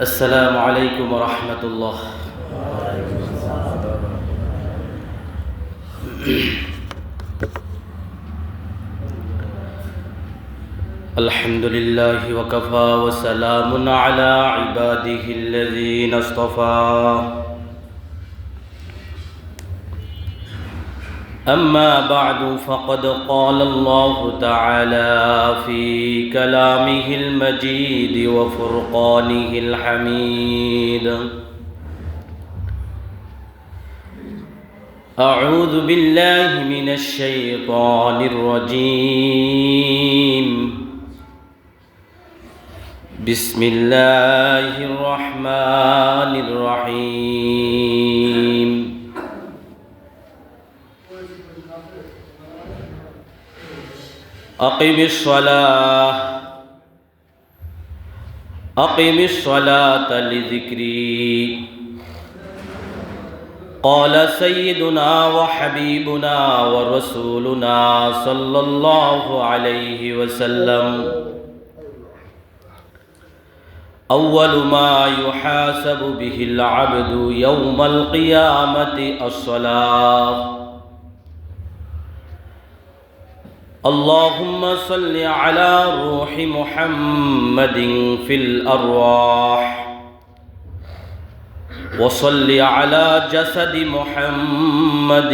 السلام عليكم ورحمة الله. الحمد لله وكفى وسلام على عباده الذين اصطفى. أما بعد فقد قال الله تعالى في كلامه المجيد وفرقانه الحميد: أعوذ بالله من الشيطان الرجيم. بسم الله الرحمن الرحيم. أقم الصلاة لذكري. قال سيدنا وحبيبنا ورسولنا صلى الله عليه وسلم: أول ما يحاسب به العبد يوم القيامة الصلاة. اللهم صل على روح محمد في الأرواح، وصل على جسد محمد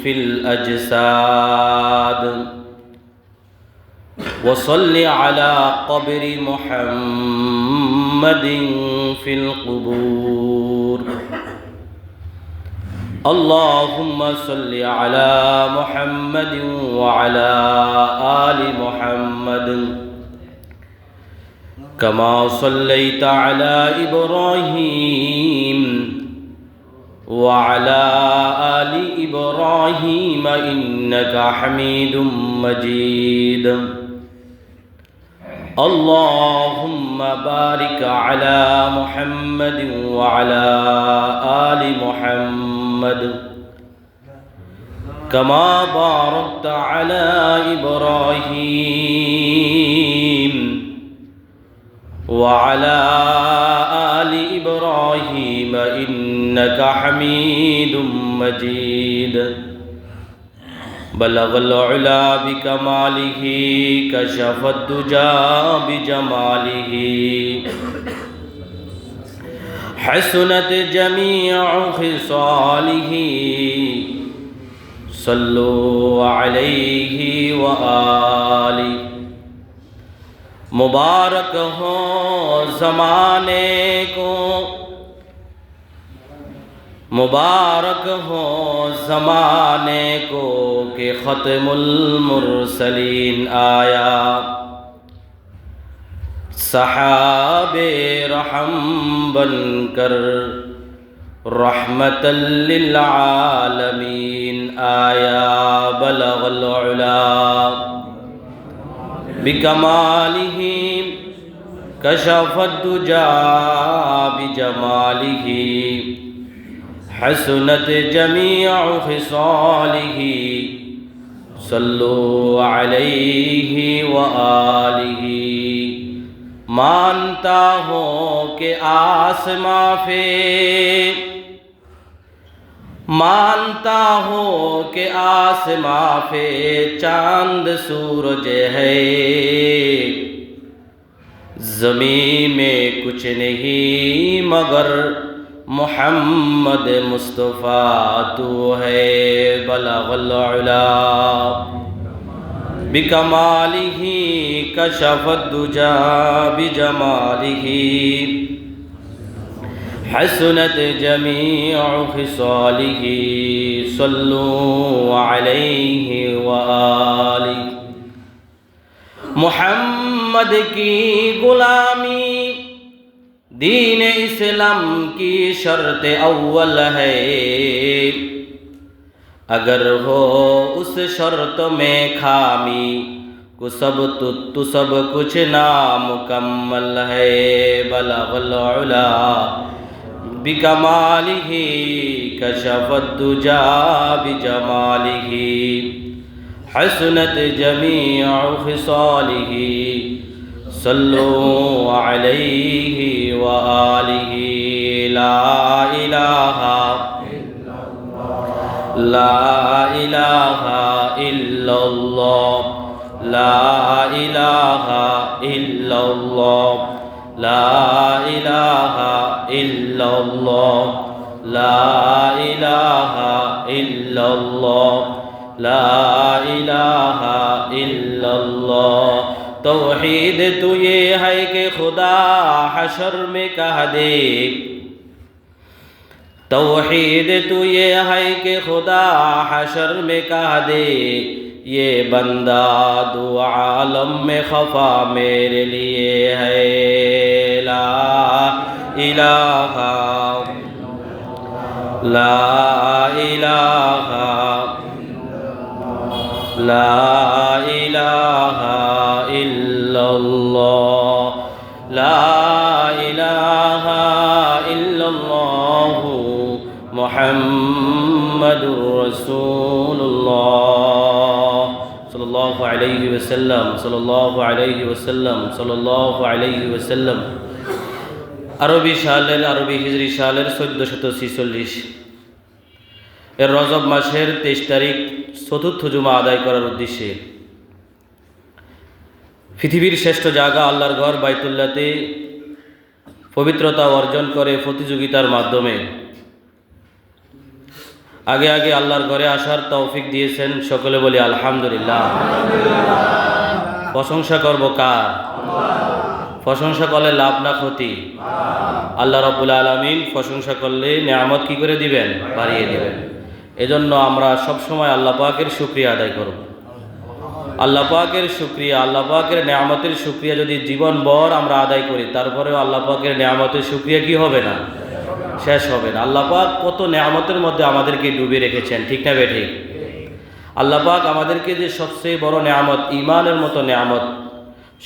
في الأجساد، وصل على قبر محمد في القبور. اللهم صل على محمد وعلى آل محمد كما صليت على إبراهيم وعلى آل إبراهيم إنك حميد مجيد. اللهم بارك على محمد وعلى آل محمد كما باركت على إبراهيم وعلى آل إبراهيم إنك حميد مجيد. بلغ العلا بكماله، كشف الدجى بجماله، حسنت جميع خصاله. صلوا عليه وآله. मुबारक हो ज़माने को, मुबारक हो ज़माने को कि ख़त्मुल मुरसलीन आया। सहाबे रहम बनकर रहमतल लिल आलमीन आया। बलगल उला बिकमालिही, कशफद दुजा बिजमालिही, हसनत जमीअ खिसालिही। सल्लु अलैहि व आलिही। मानता हो कि आसमां पे, मानता हो कि आसमां पे चांद सूरज है। ज़मीन में कुछ नहीं मगर मुहम्मद मुस्तफ़ा तू है। बलगल उला बिकमालिही, कशफद दुजा बिजमालिही, हसनत जमीअ खिसालिही। सल्लु अलैहि व आलिहि। मुहम्मद की गुलामी दीन इस्लाम की शर्त अव्वल है। अगर हो उस शर्त में खामी को सब तो सब कुछ नामुकम्मल है। बलगल उला बिकमालिही, कशफद दुजा बिजमालिही, हसनत जमीअ खिसालिही। صلوا عليه وآله لا إله إلا الله لا إله إلا الله لا إله إلا الله لا إله إلا الله لا إله إلا الله तौहीद तो ये है कि खुदा हशर में कह दे तौहीद तो ये है कि खुदा हशर में कह दे ये बंदा दो आलम में खफा मेरे लिए है ला इलाहा ला इलाहा ला इलाहा इल्लल्लाह ला इलाहा इल्लल्लाह मुहम्मदुर रसूलुल्लाह सल्लल्लाहु अलैहि वसल्लम सल्लल्लाहु अलैहि वसल्लम सल्लल्लाहु अलैहि वसल्लम। আরবি হিজরি সালের 1446 এর রজব মাসের 23 তারিখ চতুর্থ জুমা আদায় করার উদ্দেশ্যে পৃথিবীর শ্রেষ্ঠ জায়গা আল্লাহর ঘর বাইতুল্লাহতে পবিত্রতা অর্জন করে প্রতিযোগিতার মাধ্যমে আগে আগে আল্লাহর ঘরে আসার তৌফিক দিয়েছেন। সকলে বলি আলহামদুলিল্লাহ। প্রশংসা করব কার? প্রশংসা করলে লাভ না ক্ষতি? আল্লাহ রাব্বুল আলামিন প্রশংসা করলে নিয়ামত কি করে দিবেন? বাড়িয়ে দিবেন। এজন্য আমরা সব সময় আল্লাহ পাকের শুকরিয়া আদায় করব। আল্লাহ পাকের শুকরিয়া, আল্লাহ পাকের নিয়ামতের শুকরিয়া যদি জীবনভর আমরা আদায় করি, তারপরেও আল্লাহ পাকের নিয়ামতের শুকরিয়া কি হবে না? শেষ হবে না। আল্লাহ পাক কত নিয়ামতের মধ্যে আমাদেরকে ডুবে রেখেছেন, ঠিক না বেঠিক? আল্লাহ পাক আমাদেরকে যে সবচেয়ে বড় নিয়ামত, ঈমানের মতো নিয়ামত,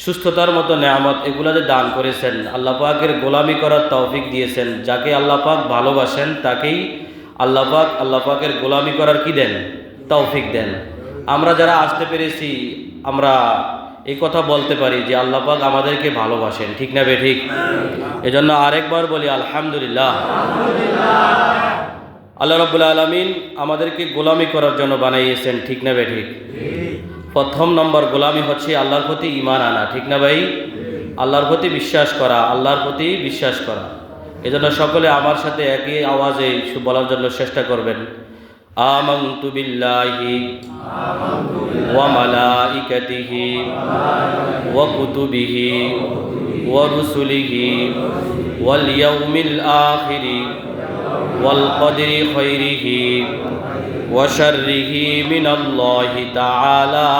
সুস্থতার মতো নিয়ামত, এগুলা যে দান করেছেন, আল্লাহ পাকের গোলামি করার তৌফিক দিয়েছেন। যাকে আল্লাহ পাক ভালোবাসেন তাকেই আল্লাহ পাকের গোলামি করার কি দেন? তৌফিক দেন। আমরা যারা আসতে পেরেছি, আমরা এই কথা বলতে পারি যে আল্লাহ পাক আমাদেরকে ভালোবাসেন, ঠিক না বেঠিক? এজন্য আরেকবার বলি আলহামদুলিল্লাহ। আল্লাহ রাব্বুল আলামিন আমাদেরকে গোলামি করার জন্য বানাইয়েছেন, ঠিক না বেঠিক? প্রথম নম্বর গোলামি হচ্ছে আল্লাহর প্রতি ঈমান আনা, ঠিক না ভাই? আল্লাহর প্রতি বিশ্বাস করা, আল্লাহর প্রতি বিশ্বাস করা। এজন্য সকলে আমার সাথে একই আওয়াজে বলার জন্য চেষ্টা করবেন। আমানতু বিল্লাহি ওয়া মালাইকাতিহি ওয়া কুতুবিহি ওয়া রুসুলিহি ওয়াল ইয়াউমিল আখিরি ওয়াল কদরি খাইরিহি ওয়া শাররিহি মিনাল্লাহি তাআলা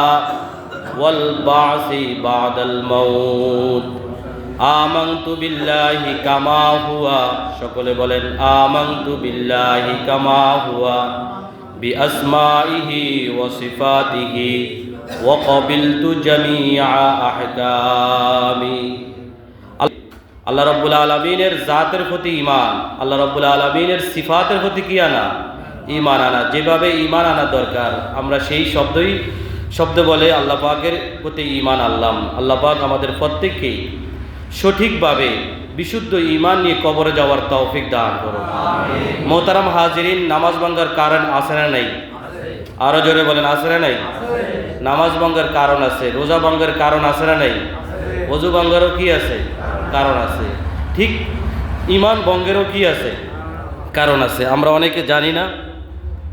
ওয়াল বা'সি বা'দাল মাউত। আমানতু বিল্লাহি কামা হুয়া, সকলে বলেন আমানতু বিল্লাহি কামা হুয়া বিআসমাইহি ওয়া সিফাতিহি ওয়া ক্বাবিলতু জামিআ আহকামি। আল্লাহ রাব্বুল আলামিনের জাতের প্রতি ঈমান, আল্লাহ রাব্বুল আলামিনের সিফাতের প্রতি কি আনা? ঈমান আনা। যেভাবে ঈমান আনা দরকার, আমরা সেই শব্দ বলে আল্লাহ পাকের প্রতি ঈমান আনলাম। আল্লাহ পাক আমাদের প্রত্যেককেই সঠিকভাবে বিশুদ্ধ ঈমান নিয়ে কবরে যাওয়ার তৌফিক দান করুন। মোহতারাম হাজিরিন, নামাজ ভাঙ্গার কারণ আছে না নাই? আরো জোরে বলেন, আছে না নাই? নামাজ ভাঙ্গার কারণ আছে, রোজা ভাঙ্গার কারণ আছে না নাই? ওযু ভাঙ্গারও কি আছে? কারণ আছে। ঠিক ঈমান ভঙ্গেরও কি আছে? কারণ আছে। আমরা অনেকে জানি না,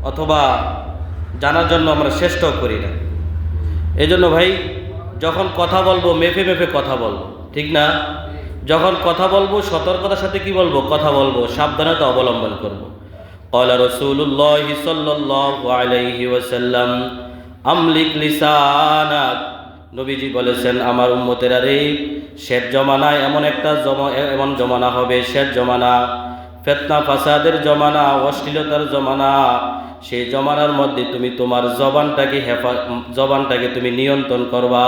অথবা জানার জন্য আমরা চেষ্টাও করি না। এজন্য ভাই, যখন কথা বলবো মেপে মেপে কথা বলবো, ঠিক না? যখন কথা বলবো সতর্কতার সাথে কি বলবো? কথা বলবো, সাবধানতা অবলম্বন করব। ক্বালা রাসূলুল্লাহি সাল্লাল্লাহু আলাইহি ওয়াসাল্লাম আমলিক লিসানাক। নবীজি বলেছেন, আমার উম্মতেরা রে, শেষ জমানায় এমন জমানা হবে, শেষ জমানা, ফিতনা ফাসাদের জমানা, অশ্লীলতার জমানা। সেই জমানার মধ্যে তুমি তোমার জবানটাকে তুমি নিয়ন্ত্রণ করবা।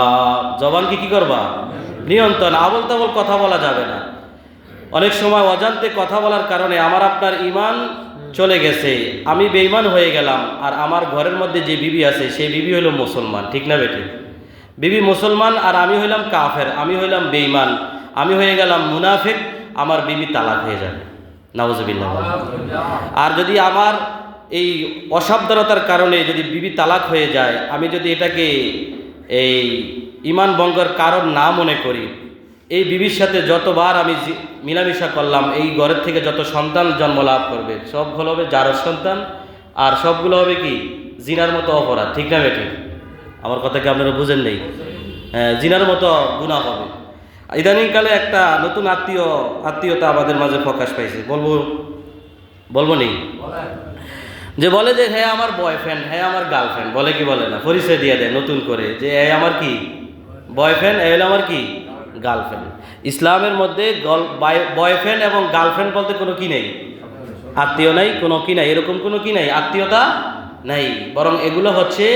জবানকে কি করবা? নিয়ন্ত্রণ। আবল তাবল কথা বলা যাবে না। অনেক সময় অজান্তে কথা বলার কারণে আমার আপনার ঈমান চলে গেছে, আমি বেঈমান হয়ে গেলাম, আর আমার ঘরের মধ্যে যে বিবি আছে সেই বিবি হলো মুসলমান, ঠিক না বেটি? বিবি মুসলমান আর আমি হইলাম কাফের, আমি হইলাম বেঈমান, আমি হয়ে গেলাম মুনাফিক, আমার বিবি তালাক হয়ে যাবে, নাউজুবিল্লাহ। আর যদি আমার এই অসাবধানতার কারণে যদি বিবি তালাক হয়ে যায়, আমি যদি এটাকে এই ঈমান ভঙ্গের কারণ না মনে করি, এই বিবির সাথে যতবার আমি মিলামিশা করলাম, এই ঘরের থেকে যত সন্তান জন্ম লাভ করবে সবগুলো হবে জারজ সন্তান, আর সবগুলো হবে কি জিনার মতো অপরাধ, ঠিক না বেঠিক? আমার কথা কি আপনারা বুঝেন নেই? জিনার মতো গুনাহ হবে। ইদানিংকালে একটা নতুন আত্মীয়তা আমাদের মাঝে প্রকাশ পাইছে, বলবো নেই, যে বলে যে হ্যাঁ আমার বয়ফ্রেন্ড, হ্যাঁ আমার গার্লফ্রেন্ড, বলে কি বলে না, পরিচয় দিয়ে দেয় নতুন করে যে এই আমার কি বয়ফ্রেন্ড, এই হলো আমার কি গার্লফ্রেন্ড। ইসলামের মধ্যে বয়ফ্রেন্ড এবং গার্লফ্রেন্ড বলতে কোনো কি নেই, আত্মীয় নাই, কোনো কি নাই, এরকম কোনো কি নাই, আত্মীয়তা নাই। বরং এগুলো হচ্ছে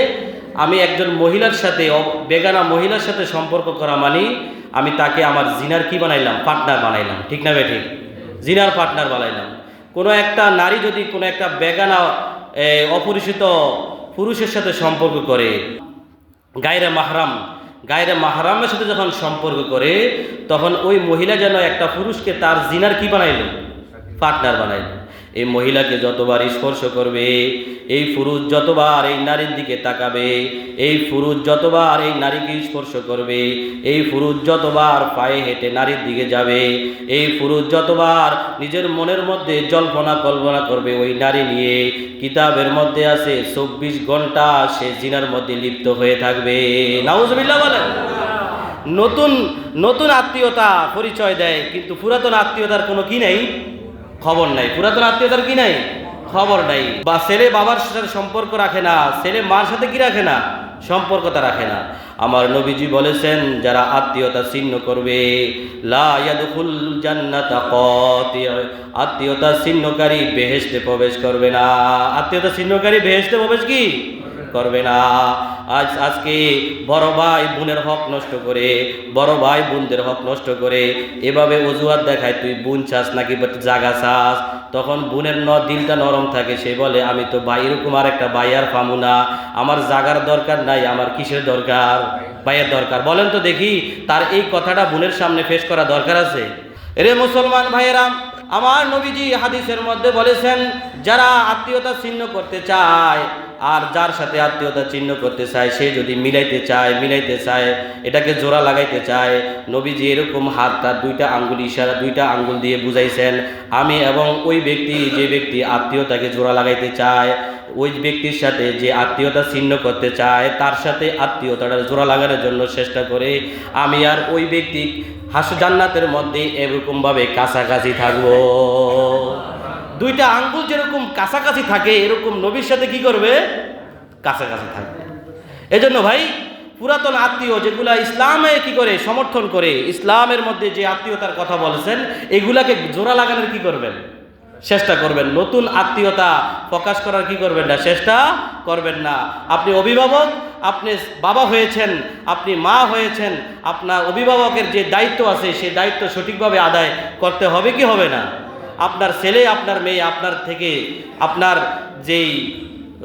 আমি একজন মহিলার সাথে, বেগানা মহিলার সাথে সম্পর্ক করা মানে আমি তাকে আমার জিনার কি বানাইলাম, পার্টনার বানাইলাম, ঠিক না বেঠিক? জিনার পার্টনার বানাইলাম। কোনো একটা নারী যদি কোনো একটা বেগানা অপরিচিত পুরুষের সাথে সম্পর্ক করে, গায়রে মাহরামের সাথে যখন সম্পর্ক করে, তখন ওই মহিলা যেন একটা পুরুষকে তার জিনার কি বানাইল, পার্টনার বানাইল। এই মহিলাকে যতবার স্পর্শ করবে, এই পুরুষ যতবার এই নারীর দিকে তাকাবে, এই পুরুষ যতবার এই নারীকে স্পর্শ করবে, এই পুরুষ যতবার পায়ে হেঁটে নারীর দিকে যাবে, এই পুরুষ যতবার নিজের মনের মধ্যে জল্পনা কল্পনা করবে ওই নারী নিয়ে, কিতাবের মধ্যে আছে 24 ঘন্টা সে জিনার মধ্যে লিপ্ত হয়ে থাকবে। নাউজুবিল্লাহ বলেন। নতুন আত্মীয়তা পরিচয় দেয়, কিন্তু পুরাতন আত্মীয়তার কোনো কি নেই, খবর নাই। পুরাতন আত্মীয়তার কি নাই, খবর নাই। বা ছেলে বাবার সাথে সম্পর্ক রাখে না, ছেলে মার সাথে কি রাখে না, সম্পর্কতা রাখে না। আমার নবীজি বলেছেন যারা আত্মীয়তা ছিন্ন করবে, লা ইয়াদখুল জান্নাতা কাতি', আত্মীয়তা ছিন্নকারী বেহেশতে প্রবেশ করবে না। আত্মীয়তা ছিন্নকারী বেহেশতে প্রবেশ কি করবে না। আজকে বড় ভাই বোনের হক নষ্ট করে, বড় ভাই বোনদের হক নষ্ট করে এভাবে অজুহাত দেখায়, তুই বোন চাস নাকি জাগা চাস, তখন বোনের দিলটা নরম থাকে, সে বলে আমি তো ভাই এরকম আর একটা ভাই আর পামু না, আমার জাগার দরকার নাই, আমার কিসের দরকার, ভাইয়ের দরকার। বলেন তো দেখি, তার এই কথাটা বোনের সামনে পেশ করা দরকার আছে? রে মুসলমান ভাইয়েরা, আমার নবীজি হাদিসের মধ্যে বলেছেন যারা আত্মীয়তা ছিন্ন করতে চায়, আর যার সাথে আত্মীয়তা ছিন্ন করতে চায়, সে যদি মিলাইতে চায়, এটাকে জোড়া লাগাইতে চায়, নবীজি এরকম হাতটা দুইটা আঙ্গুল দিয়ে বুঝাইছেন, আমি এবং ওই ব্যক্তি, যে ব্যক্তি আত্মীয়তাকে জোড়া লাগাইতে চায়, ওই ব্যক্তির সাথে যে আত্মীয়তা ছিন্ন করতে চায়, তার সাথে আত্মীয়তাটা জোড়া লাগানোর জন্য চেষ্টা করে, আমি আর ওই ব্যক্তি জান্নাতের মধ্যে এরকমভাবে কাছাকাছি থাকবো। দুইটা আঙ্গুল যেরকম কাছাকাছি থাকে, এরকম নবীর সাথে কি করবে, কাছাকাছি থাকবে। এজন্য ভাই, পুরাতন আত্মীয় যেগুলা ইসলামে কি করে সমর্থন করে, ইসলামের মধ্যে যে আত্মীয়তার কথা বলেছেন, এগুলাকে জোড়া লাগানোর কি করবেন, চেষ্টা করবেন। নতুন আত্মীয়তা প্রকাশ করার কি করবেন না, চেষ্টা করবেন না। আপনি অভিভাবক, আপনি বাবা হয়েছেন, আপনি মা হয়েছেন, আপনার অভিভাবকের যে দায়িত্ব আছে সেই দায়িত্ব সঠিকভাবে আদায় করতে হবে কি হবে না? আপনার ছেলে, আপনার মেয়ে, আপনার থেকে আপনার যেই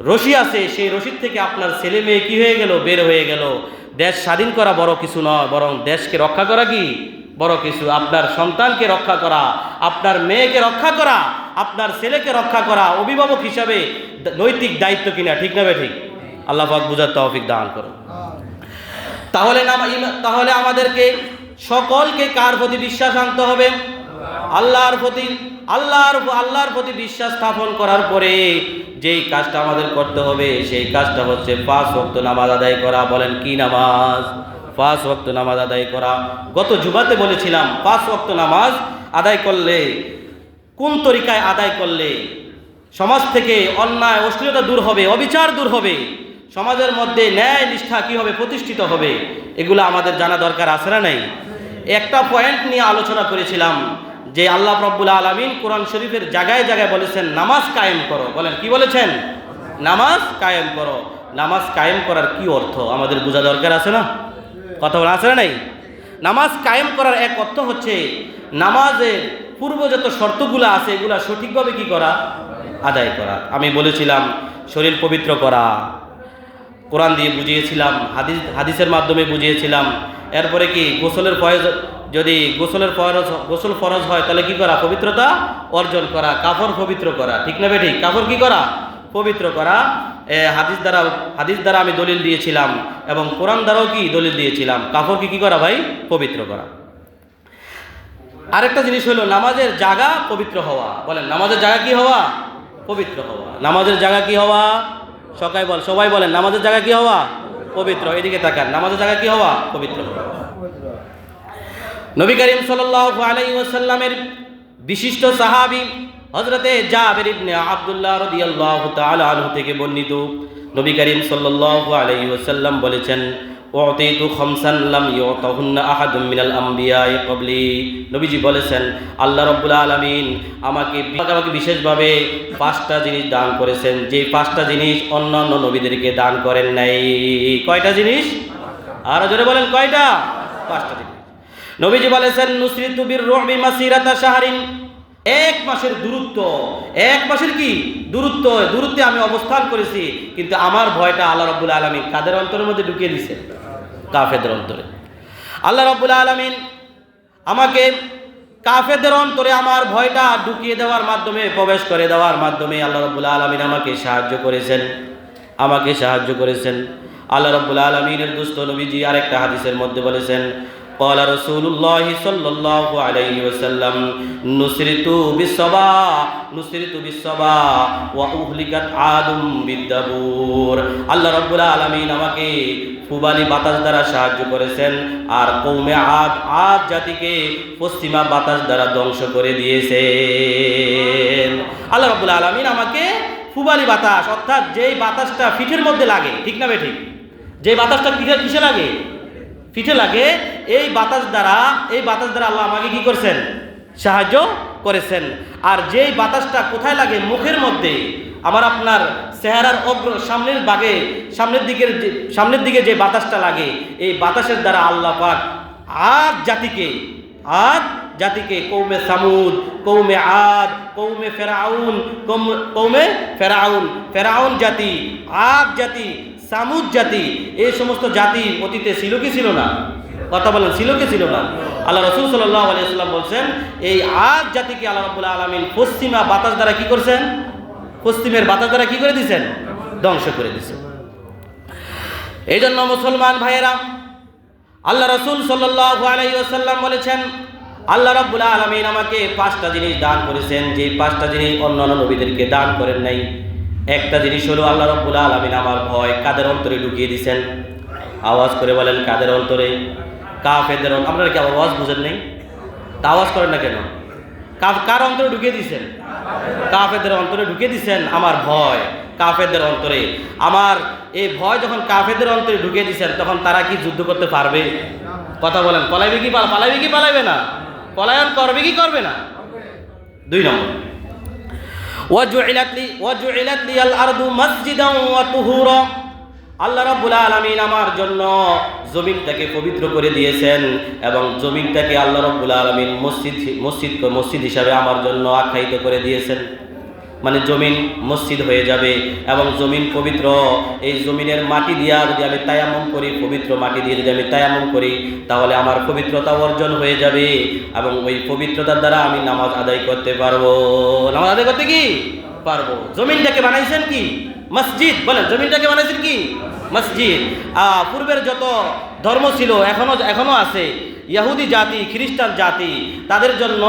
রশি আছে সেই রশিদ থেকে আপনার ছেলে মেয়ে কি হয়ে গেল, বের হয়ে গেল। দেশ স্বাধীন করা বড় কিছু নয়, বরং দেশকে রক্ষা করা কি বড় কিছু। আপনার সন্তানকে রক্ষা করা, আপনার মেয়েকে রক্ষা করা, আপনার ছেলেকে রক্ষা করা অভিভাবক হিসাবে নৈতিক দায়িত্ব কিনা, ঠিক না ঠিক? আল্লাহ পাক বুঝার তৌফিক দান করুন। তাহলে আমাদেরকে সকলকে কার প্রতি বিশ্বাস আনতে হবে? আল্লাহর প্রতি বিশ্বাস স্থাপন করার পরে যেই কাজটা আমাদের করতে হবে সেই কাজটা হচ্ছে 5 ওয়াক্ত নামাজ আদায় করা। বলেন কি নামাজ? 5 ওয়াক্ত নামাজ আদায় করা। গত জুমাতে বলেছিলাম 5 ওয়াক্ত নামাজ আদায় করলে, কোন তরিকায় আদায় করলে সমাজ থেকে অন্যায় অশ্লীলতা দূর হবে, অবিচার দূর হবে, সমাজের মধ্যে ন্যায় নিষ্ঠা কি হবে, প্রতিষ্ঠিত হবে, এগুলো আমাদের জানা দরকার আছে না নাই? একটা পয়েন্ট নিয়ে আলোচনা করেছিলাম যে আল্লাহ রাব্বুল আলামিন কোরআন শরীফের জায়গায় জায়গায় বলেছেন নামাজ কায়েম করো। বলেন কি বলেছেন? নামাজ কায়েম করো। নামাজ কায়েম করার কি অর্থ আমাদের বোঝা দরকার আছে না? কথা বলা আছে না নাই? নামাজ কায়েম করার এক অর্থ হচ্ছে নামাজের পূর্ব যত শর্তগুলো আছে এগুলা সঠিকভাবে কি করা, আদায় করা। আমি বলেছিলাম শরীর পবিত্র করা, কোরআন দিয়ে বুঝিয়েছিলাম, হাদিসের মাধ্যমে বুঝিয়েছিলাম। এরপরে কি গোসলের ফরজ, যদি গোসল ফরজ হয় তাহলে কি করা? পবিত্রতা অর্জন করা, কাফর পবিত্র করা, ঠিক না বেঠিক? কাফর কি করা? পবিত্র করা। হাদিস দ্বারা আমি দলিল দিয়েছিলাম এবং কোরআন দ্বারাও কি দলিল দিয়েছিলাম, কাফরকে কি করা ভাই? পবিত্র করা। আরেকটা জিনিস হলো নামাজের জায়গা পবিত্র হওয়া। বলেন নামাজের জায়গা কি হওয়া? পবিত্র হওয়া। নামাজের জায়গা কি হওয়া? সবাই বলেন নামাজের জায়গা কি হওয়া? পবিত্র। এদিকে তাকান, নামাজের জায়গা কি হওয়া? পবিত্র হওয়া। নবী করিম সাল্লাল্লাহু আলাইহি ওয়াসাল্লামের বিশিষ্ট সাহাবী হযরতে জাবের ইবনে আব্দুল্লাহ রাদিয়াল্লাহু তাআলা আনহু থেকে বর্ণিত, নবী করিম সাল্লাল্লাহু আলাইহি ওয়াসাল্লাম বলেছেন, উতিতু খামসান লাম ইউতাহুন্না আহাদুম মিনাল আমবিয়াই ক্বাবলি। নবীজি বলেছেন আল্লাহ রাব্বুল আলামিন আমাকে বিশেষভাবে 5টা জিনিস দান করেছেন, যে 5টা জিনিস অন্যান্য নবীদেরকে দান করেন নাই। কয়টা জিনিস? আরো জোরে বলেন কয়টা? 5টা জিনিস। নবীজি বলেছেন নুসরিতু বির-রু'বি মাসিরাতা শাহরিন, 1 মাসের দূরত্ব, 1 মাসের কি দূরত্বে আমি অবস্থান করেছি, কিন্তু আমার ভয়টা আল্লাহ রাব্বুল আলামিন কাদের অন্তরের মধ্যে ঢুকিয়ে দিয়েছে? কাফেরদের অন্তরে। আল্লাহ রাব্বুল আলামিন আমাকে কাফেরদের অন্তরে আমার ভয়টা ঢুকিয়ে দেওয়ার মাধ্যমে, প্রবেশ করে দেওয়ার মাধ্যমে আল্লাহ রাব্বুল আলামিন আমাকে সাহায্য করেছেন। আল্লাহ রাব্বুল আলামিনের দুষ্ট নবীজি আরেকটা হাদিসের মধ্যে বলেছেন, قال رسول الله صلى الله عليه وسلم نصرت بالصبا واهلكت عاد بالدبور। আল্লাহ রাব্বুল আলামিন আমাকে পূবালি বাতাস দ্বারা সাহায্য করেছেন, আর কওমে আদ জাতিকে পশ্চিমা বাতাস দ্বারা ধ্বংস করে দিয়েছেন। আল্লাহ রাব্বুল আলামিন আমাকে পূবালি বাতাস, অর্থাৎ যেই বাতাসটা পিঠের মধ্যে লাগে, ঠিক না বেঠিক? যে বাতাসটা কিসে লাগে? পিঠে লাগে। এই বাতাস দ্বারা আল্লাহ আমাকে কি করছেন? সাহায্য করেছেন। আর যেই বাতাসটা কোথায় লাগে? মুখের মধ্যে। আমার আপনার চেহারার সামনের দিকে যে বাতাসটা লাগে, এই বাতাসের দ্বারা আল্লাহ পাক আদ জাতিকে কওমে সামুদ, কওমে আদ, কওমে ফেরাউন জাতি, আদ জাতি, সামুদ জাতি, এই সমস্ত জাতি অতীতে ছিল কি ছিল না? কথা বলেন, ছিল কি ছিল না? আল্লাহ রাসূল সাল্লাল্লাহু আলাইহি ওয়াসাল্লাম বলছেন এই আদ জাতিকে আল্লাহ রাব্বুল আলামিন পশ্চিমা বাতাস দ্বারা কি করছেন? পশ্চিমের বাতাস দ্বারা কি করে দিয়েছেন? ধ্বংস করে দিয়েছেন। এই জন্য মুসলমান ভাইয়েরা, আল্লাহ রাসূল সাল্লাল্লাহু আলাইহি ওয়াসাল্লাম বলেছেন আল্লাহ রাব্বুল আলামিন আমাকে 5টা জিনিস দান করেছেন, যে 5টা জিনিস অন্যান্য নবীদেরকে দান করেন নাই। একটা জিনিস হলো আল্লাহ রাব্বুল আলামিন আমার ভয় কাদের অন্তরে ঢুকিয়ে দিয়েছেন? আওয়াজ করে বলেন কাদের অন্তরে? কাফেরদের। আপনারা কি আওয়াজ বুঝেন নাই? তা আওয়াজ করেন না কেন? কার অন্তরে ঢুকিয়ে দিয়েছেন? কাফেরদের অন্তরে ঢুকিয়ে দিয়েছেন আমার ভয়। কাফেরদের অন্তরে আমার এই ভয় যখন কাফেরদের অন্তরে ঢুকিয়ে দিয়েছেন, তখন তারা কি যুদ্ধ করতে পারবে? কথা বলেন, পালাইবে কি পালাইবে না? পলায়ন করবে কি করবে না? 2 নম্বর, ওয়াজুইলাত লিয়াল আরদু মাসজিদান ওয়া তুহুরা। আল্লাহ রাব্বুল আলামিন আমার জন্য জমিনটাকে পবিত্র করে দিয়েছেন এবং জমিনটাকে আল্লাহ রাব্বুল আলামিন মসজিদ হিসাবে আমার জন্য আখ্যায়িত করে দিয়েছেন। মানে জমিন মসজিদ হয়ে যাবে এবং জমিন পবিত্র। এই জমিনের মাটি দিয়া যদি আমি তায়াম্মুম করি, পবিত্র মাটি দিয়ে যদি আমি তায়াম্মুম করি, তাহলে আমার পবিত্রতা অর্জন হয়ে যাবে এবং ওই পবিত্রতার দ্বারা আমি নামাজ আদায় করতে পারবো। নামাজ আদায় করতে কি পারবো? জমিনটাকে বানাইছেন কি? মসজিদ। বলেন জমিনটাকে বানাইছেন কি? মসজিদ। পূর্বের যত ধর্ম ছিল এখনো আছে, ইহুদি জাতি, খ্রিস্টান জাতি, তাদের জন্য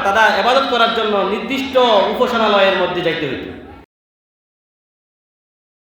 তারা ইবাদত করার জন্য নির্দিষ্ট উপাসনালয়ের মধ্যে যাইতে হইত।